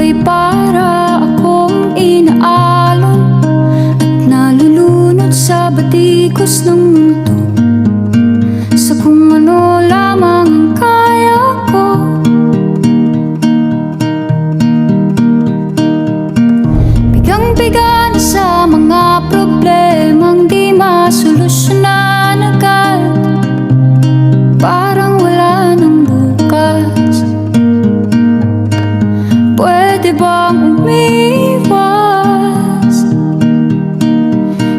ay para akong inaalon at nalulunod sa batikos ng mundo, sa kung ano lamang ang kaya ko. Bigang-biga na sa mga problemang di masolusyonan agad, parang wala nang bukas. Pwede bang umiwas?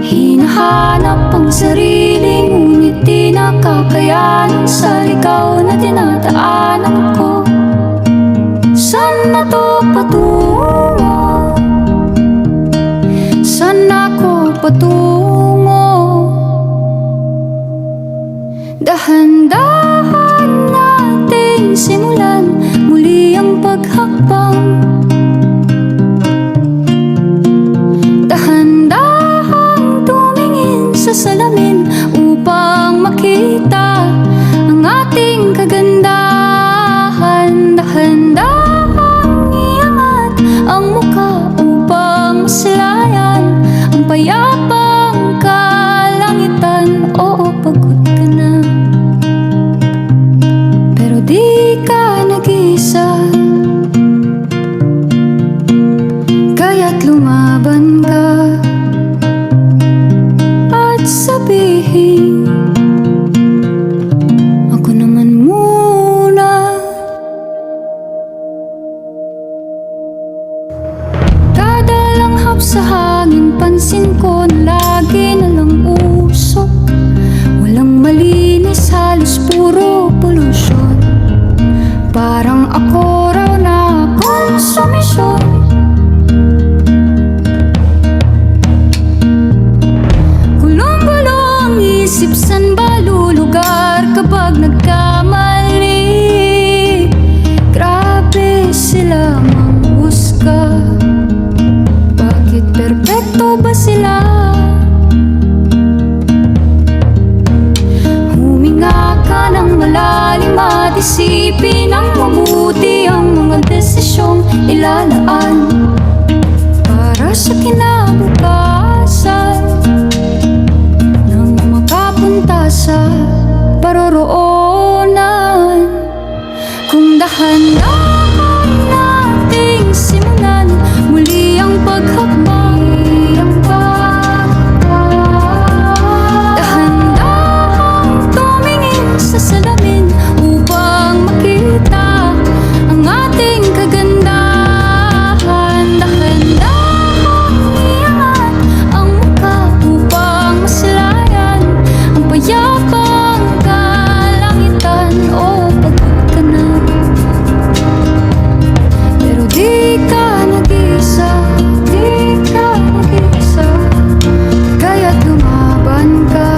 Hinahanap ang sarili, ngunit di nakakayanan sa ligaw na dinadaanan ko. Saan na to patungo? Saan ako patungo? Dahan-dahan nating simulan muli ang paghakbang. Dahan-dahan tumingin sa salamin upang makita ang ating kagandahan. Dahan-dahan iangat ang mukha upang masilayan ang payapang kalangitan. Oo, pagod ka na, pero di ka nag-isa, kaya't lumaban ka at sabihin, ako naman muna. Kada langhap sa hangin, pansin ko na lagi na lang usok. Walang malinis, halos puro polusyon. Parang ako raw na konsumisyon. Gulong-gulo ang isip, san ba lulugar kapag nagkamali? Grabe sila manghusga, bakit perpekto ba sila? Huminga ka ng malalim at isipin ang mabuti ang mga desisyong ilalaan para sa kinabukasan, nang makapunta sa paroroonan. Kung dahan-dahan nating simulan muli ang paghakbang, dahan-dahan tumingin sa salamin upang makita ang ating kagandahan. Dahan-dahan iangat ang mukha upang masilayan ang payapang kalangitan. Oh, pagod ka na, pero di ka nag-isa, di ka nag-isa, kaya't lumaban ka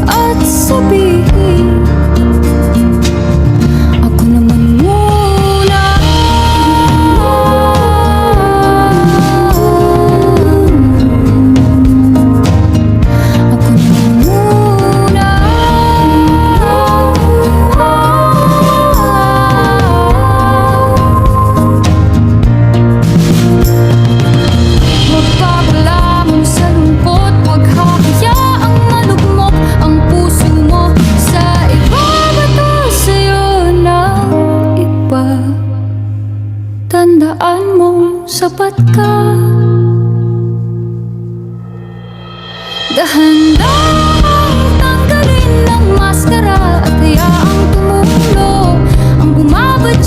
at sabihin, ako naman muna. Ako naman muna. Huwag papalamon sa lungkot, huwag hahayaang malugmok ang puso mo sa iba. Bato sa'yo ng iba, tandaan mong sapat ka. Dahan-dahan tanggalin ang maskara at hayaang tumulo ang bumabad